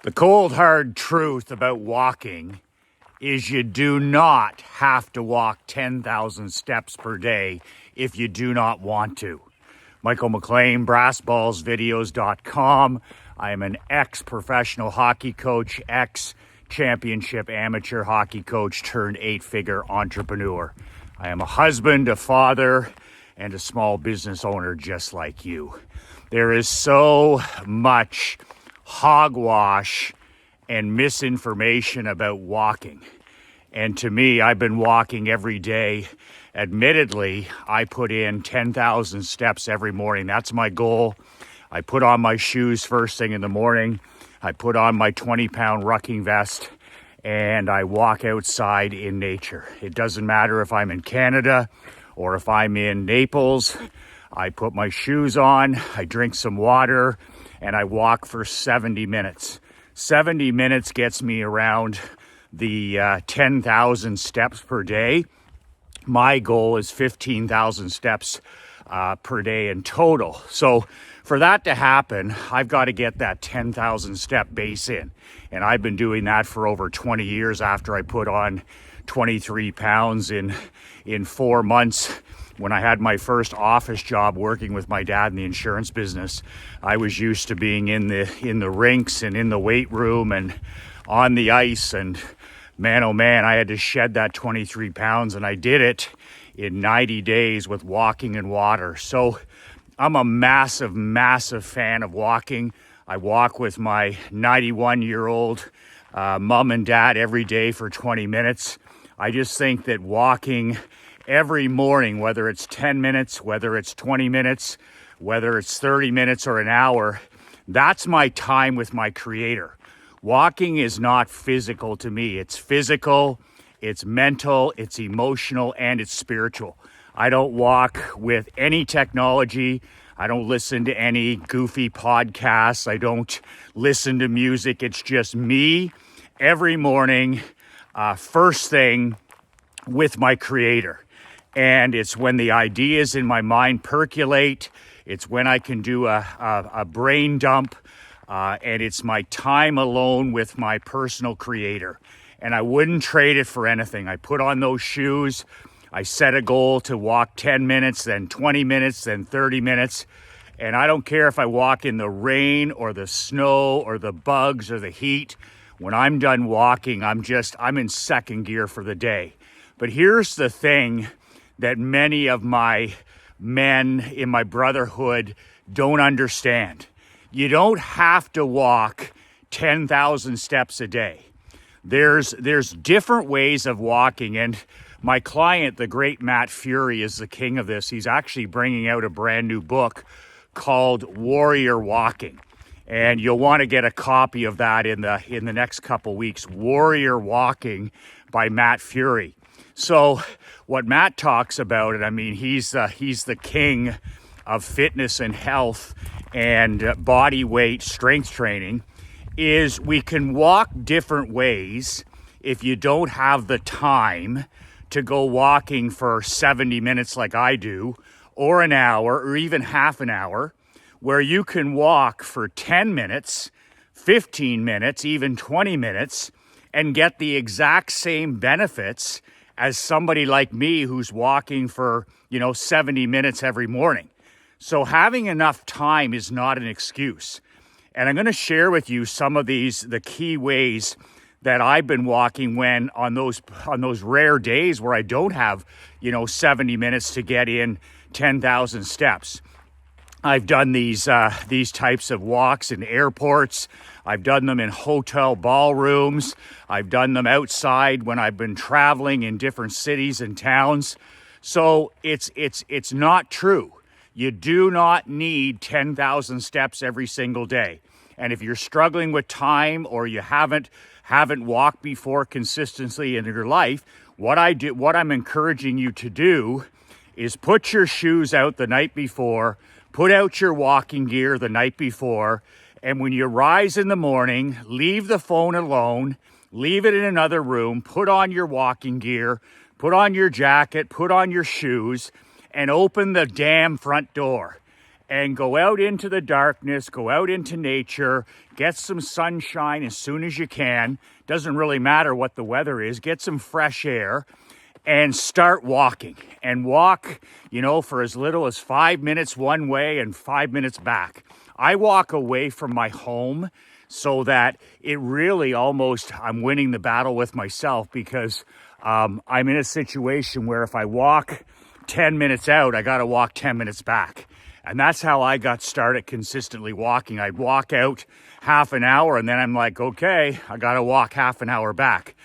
The cold, hard truth about walking is you do not have to walk 10,000 steps per day if you do not want to. Michael McLean, brassballsvideos.com. I am an ex-professional hockey coach, ex-championship amateur hockey coach turned 8-figure entrepreneur. I am a husband, a father, and a small business owner just like you. There is so much hogwash and misinformation about walking. And to me, I've been walking every day. Admittedly, I put in 10,000 steps every morning. That's my goal. I put on my shoes first thing in the morning. I put on my 20-pound rucking vest and I walk outside in nature. It doesn't matter if I'm in Canada or if I'm in Naples. I put my shoes on, I drink some water, and I walk for 70 minutes. 70 minutes gets me around the 10,000 steps per day. My goal is 15,000 steps per day in total. So for that to happen, I've got to get that 10,000 step base in. And I've been doing that for over 20 years after I put on 23 pounds in 4 months. When I had my first office job working with my dad in the insurance business, I was used to being in the rinks and in the weight room and on the ice. And man, oh man, I had to shed that 23 pounds, and I did it in 90 days with walking and water. So I'm a massive, massive fan of walking. I walk with my 91-year-old mom and dad every day for 20 minutes. I just think that walking every morning, whether it's 10 minutes, whether it's 20 minutes, whether it's 30 minutes or an hour, that's my time with my Creator. Walking is not physical to me. It's physical, it's mental, it's emotional, and it's spiritual. I don't walk with any technology. I don't listen to any goofy podcasts. I don't listen to music. It's just me every morning, first thing with my Creator. And it's when the ideas in my mind percolate. It's when I can do a brain dump. And it's my time alone with my personal Creator. And I wouldn't trade it for anything. I put on those shoes. I set a goal to walk 10 minutes, then 20 minutes, then 30 minutes. And I don't care if I walk in the rain or the snow or the bugs or the heat. When I'm done walking, I'm in second gear for the day. But here's the thing that many of my men in my brotherhood don't understand. You don't have to walk 10,000 steps a day. There's different ways of walking, and my client, the great Matt Fury, is the king of this. He's actually bringing out a brand new book called Warrior Walking, and you'll want to get a copy of that in the next couple weeks. Warrior Walking by Matt Fury. So what Matt talks about, and I mean, he's the king of fitness and health and body weight strength training, is we can walk different ways if you don't have the time to go walking for 70 minutes like I do, or an hour, or even half an hour, where you can walk for 10 minutes, 15 minutes, even 20 minutes, and get the exact same benefits as somebody like me who's walking for, 70 minutes every morning. So having enough time is not an excuse. And I'm going to share with you some of the key ways that I've been walking when on those rare days where I don't have, 70 minutes to get in 10,000 steps. I've done these types of walks in airports. I've done them in hotel ballrooms. I've done them outside when I've been traveling in different cities and towns. So it's not true. You do not need 10,000 steps every single day. And if you're struggling with time or you haven't walked before consistently in your life, what I'm encouraging you to do is put your shoes out the night before, put out your walking gear the night before, and when you rise in the morning, leave the phone alone, leave it in another room, put on your walking gear, put on your jacket, put on your shoes, and open the damn front door. and go out into the darkness, go out into nature, get some sunshine as soon as you can. Doesn't really matter what the weather is. Get some fresh air and start walking. And walk, for as little as 5 minutes one way and 5 minutes back. I walk away from my home so that it really I'm winning the battle with myself, because I'm in a situation where if I walk 10 minutes out, I got to walk 10 minutes back. And that's how I got started consistently walking. I'd walk out half an hour and then I'm like, okay, I got to walk half an hour back.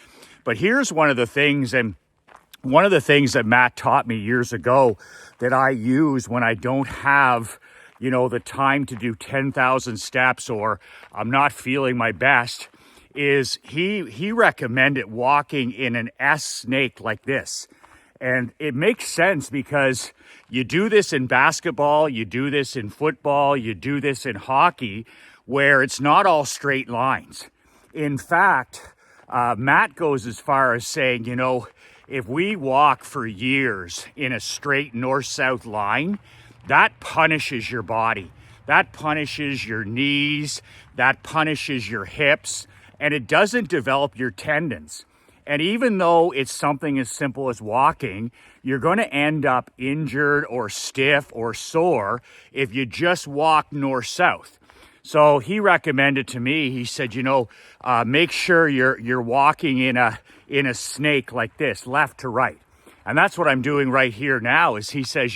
But here's one of the things that Matt taught me years ago that I use when I don't have, the time to do 10,000 steps, or I'm not feeling my best, is he recommended walking in an S snake like this. And it makes sense because you do this in basketball, you do this in football, you do this in hockey, where it's not all straight lines. In fact, Matt goes as far as saying, if we walk for years in a straight north-south line, that punishes your body. That punishes your knees, that punishes your hips, and it doesn't develop your tendons. And even though it's something as simple as walking, you're going to end up injured or stiff or sore if you just walk north-south. So he recommended to me, he said, make sure you're walking in a snake like this, left to right. And that's what I'm doing right here now, is he says,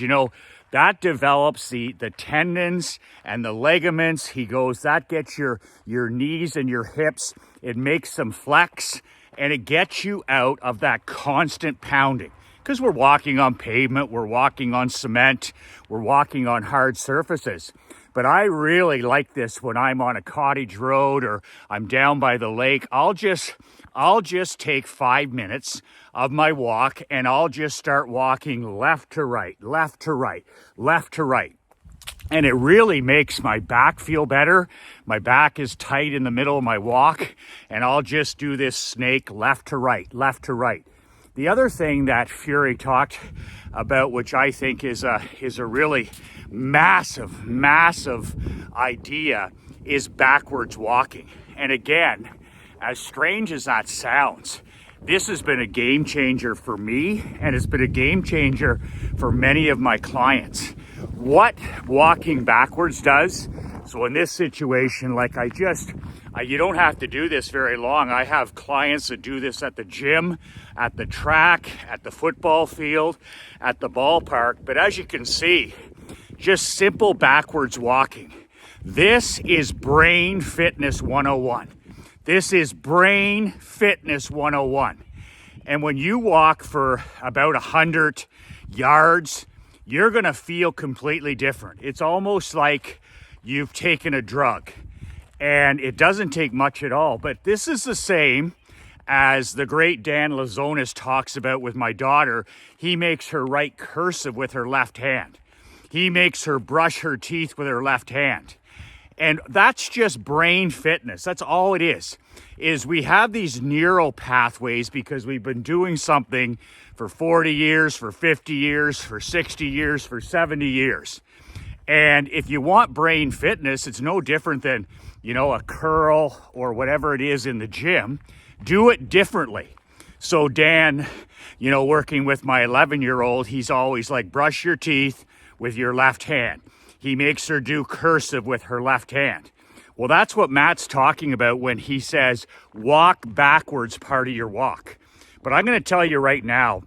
that develops the tendons and the ligaments. He goes, that gets your knees and your hips. It makes them flex. And it gets you out of that constant pounding, because we're walking on pavement, we're walking on cement, we're walking on hard surfaces. But I really like this when I'm on a cottage road or I'm down by the lake. I'll just take 5 minutes of my walk and I'll just start walking left to right, left to right, left to right. And it really makes my back feel better. My back is tight in the middle of my walk, and I'll just do this snake left to right, left to right. The other thing that Fury talked about, which I think is a really massive idea, is backwards walking. And again, as strange as that sounds, this has been a game changer for me, and it's been a game changer for many of my clients. What walking backwards does, so in this situation, you don't have to do this very long. I have clients that do this at the gym, at the track, at the football field, at the ballpark. But as you can see, just simple backwards walking. This is Brain Fitness 101. This is Brain Fitness 101. And when you walk for about 100 yards, you're going to feel completely different. It's almost like you've taken a drug, and it doesn't take much at all. But this is the same as the great Dan Lazonis talks about with my daughter. He makes her write cursive with her left hand. He makes her brush her teeth with her left hand. And that's just brain fitness. That's all it is we have these neural pathways because we've been doing something for 40 years, for 50 years, for 60 years, for 70 years. And if you want brain fitness, it's no different than, a curl or whatever it is in the gym. Do it differently. So Dan, working with my 11-year-old, he's always like, brush your teeth with your left hand. He makes her do cursive with her left hand. Well, that's what Matt's talking about when he says walk backwards part of your walk. But I'm going to tell you right now,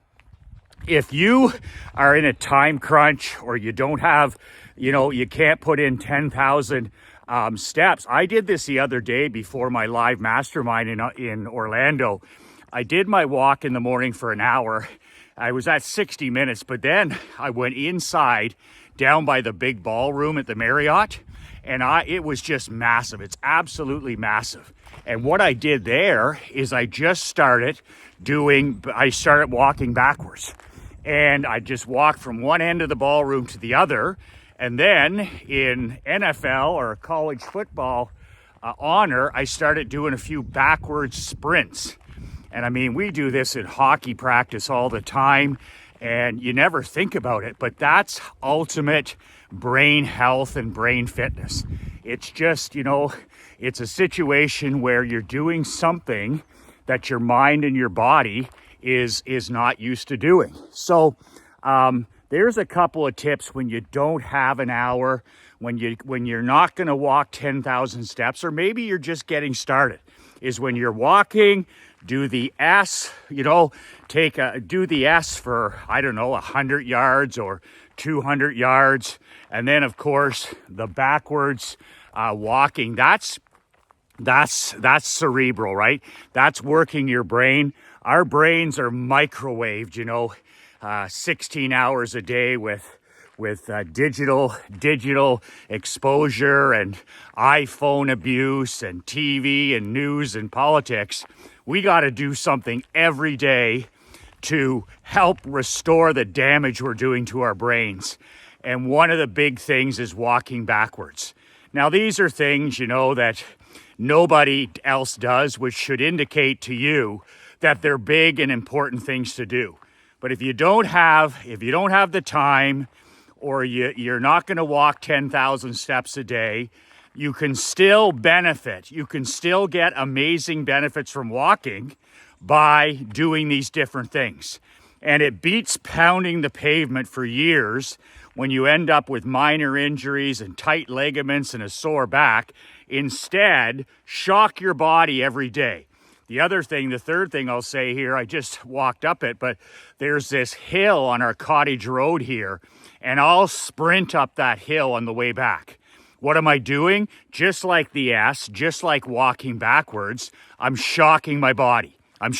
if you are in a time crunch or you don't have, you can't put in 10,000 steps. I did this the other day before my live mastermind in Orlando. I did my walk in the morning for an hour. I was at 60 minutes, but then I went inside down by the big ballroom at the Marriott, and it was just massive. It's absolutely massive. And what I did there is I started walking backwards. And I just walked from one end of the ballroom to the other. And then in NFL or college football honor, I started doing a few backwards sprints. And I mean, we do this in hockey practice all the time. And you never think about it, but that's ultimate brain health and brain fitness. It's just, it's a situation where you're doing something that your mind and your body is not used to doing. So there's a couple of tips when you don't have an hour, when you're not going to walk 10,000 steps, or maybe you're just getting started, is when you're walking, do the S, do the S for, 100 yards or 200 yards. And then of course the backwards walking, that's cerebral, right? That's working your brain. Our brains are microwaved, 16 hours a day with digital exposure and iPhone abuse and TV and news and politics. We got to do something every day to help restore the damage we're doing to our brains. And one of the big things is walking backwards. Now, these are things, that nobody else does, which should indicate to you that they're big and important things to do. But if you don't have the time, or you're not going to walk 10,000 steps a day, you can still benefit. You can still get amazing benefits from walking by doing these different things. And it beats pounding the pavement for years when you end up with minor injuries and tight ligaments and a sore back. Instead, shock your body every day. The third thing I'll say here, I just walked up it, but there's this hill on our cottage road here, and I'll sprint up that hill on the way back. What am I doing? Just like the S, just like walking backwards, I'm shocking my body. I'm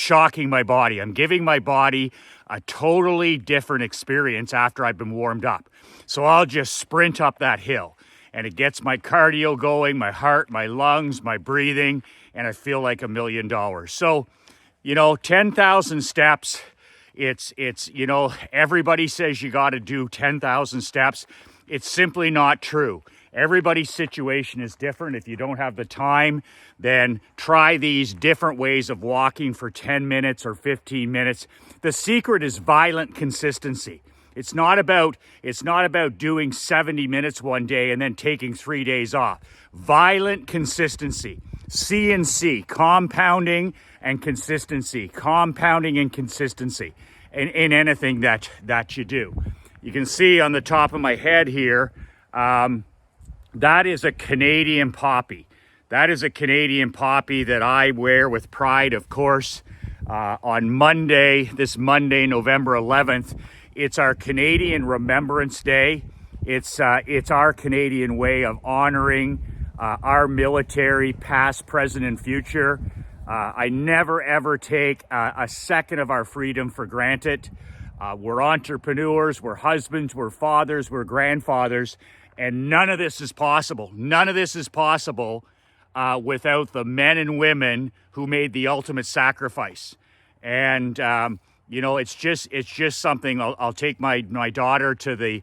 giving my body a totally different experience after I've been warmed up. So I'll just sprint up that hill, and it gets my cardio going, my heart, my lungs, my breathing, and I feel like $1 million. So, 10,000 steps, it's everybody says you got to do 10,000 steps. It's simply not true. Everybody's situation is different. If you don't have the time, then try these different ways of walking for 10 minutes or 15 minutes. The secret is violent consistency. It's not about doing 70 minutes one day and then taking 3 days off. Violent consistency. C&C, compounding and consistency. Compounding and consistency in anything that you do. You can see on the top of my head here, that is a Canadian poppy. That is a Canadian poppy that I wear with pride, of course. On this Monday, November 11th, it's our Canadian Remembrance Day. It's our Canadian way of honoring our military, past, present, and future. I never, ever take a second of our freedom for granted. We're entrepreneurs, we're husbands, we're fathers, we're grandfathers, and none of this is possible. None of this is possible without the men and women who made the ultimate sacrifice. And it's just something. I'll take my daughter to the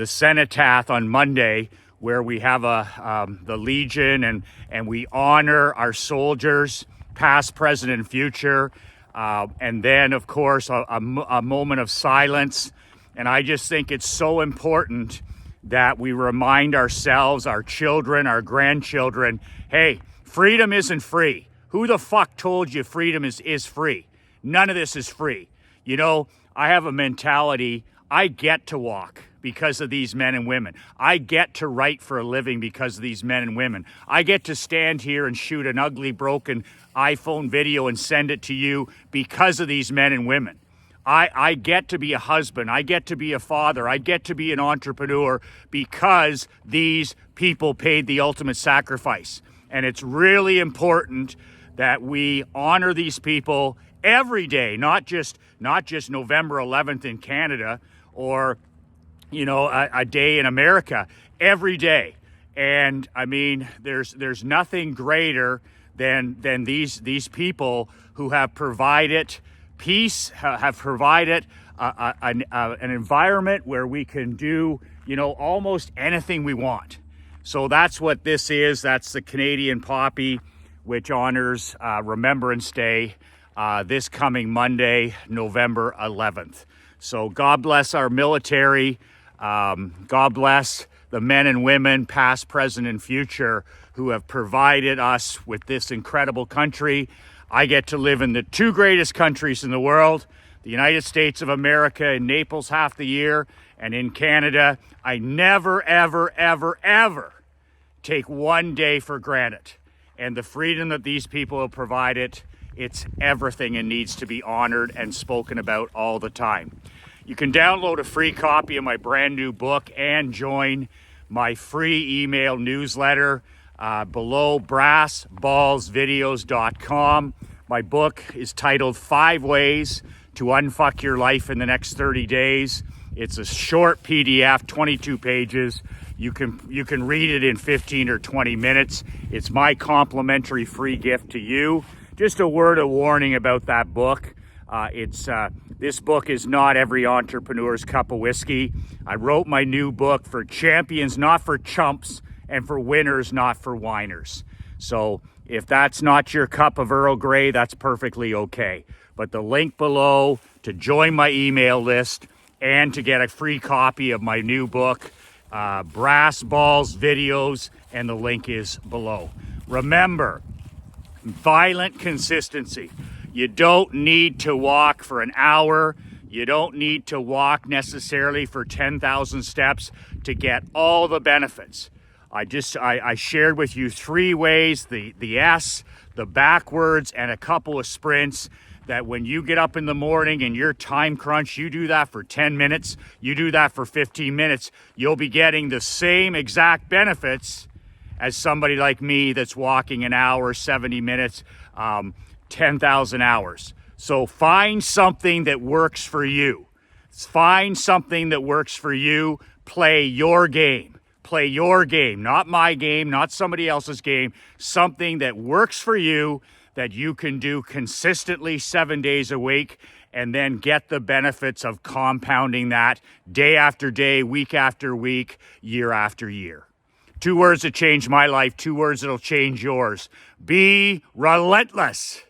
cenotaph on Monday, where we have the Legion and we honor our soldiers, past, present, and future. And then, of course, a moment of silence. And I just think it's so important that we remind ourselves, our children, our grandchildren, hey, freedom isn't free. Who the fuck told you freedom is free? None of this is free. I have a mentality, I get to walk because of these men and women. I get to write for a living because of these men and women. I get to stand here and shoot an ugly, broken iPhone video and send it to you because of these men and women. I get to be a husband. I get to be a father. I get to be an entrepreneur because these people paid the ultimate sacrifice. And it's really important that we honor these people every day, not just November 11th in Canada or a day in America, every day. And I mean, there's nothing greater than these people who have provided peace, have provided an environment where we can do almost anything we want. So that's what this is. That's the Canadian poppy, which honors Remembrance Day. this coming Monday, November 11th. So God bless our military. God bless the men and women, past, present, and future, who have provided us with this incredible country. I get to live in the two greatest countries in the world, the United States of America in Naples half the year, and in Canada. I never, ever, ever, ever take one day for granted. And the freedom that these people have provided, it's everything and needs to be honored and spoken about all the time. You can download a free copy of my brand new book and join my free email newsletter below brassballsvideos.com. My book is titled 5 Ways to Unfuck Your Life in the Next 30 Days. It's a short PDF, 22 pages. You can read it in 15 or 20 minutes. It's my complimentary free gift to you. Just a word of warning about that book. This book is not every entrepreneur's cup of whiskey. I wrote my new book for champions, not for chumps, and for winners, not for whiners. So if that's not your cup of Earl Grey, that's perfectly okay. But the link below to join my email list and to get a free copy of my new book, Brass Balls Videos, and the link is below. Remember, violent consistency. You don't need to walk for an hour. You don't need to walk necessarily for 10,000 steps to get all the benefits. I shared with you 3 ways, the S, the backwards, and a couple of sprints, that when you get up in the morning and you're time crunch, you do that for 10 minutes, you do that for 15 minutes, you'll be getting the same exact benefits as somebody like me that's walking an hour, 70 minutes, 10,000 hours. So find something that works for you. Find something that works for you. Play your game. Play your game, not my game, not somebody else's game. Something that works for you, that you can do consistently 7 days a week, and then get the benefits of compounding that day after day, week after week, year after year. 2 words that changed my life, 2 words that'll change yours. Be relentless.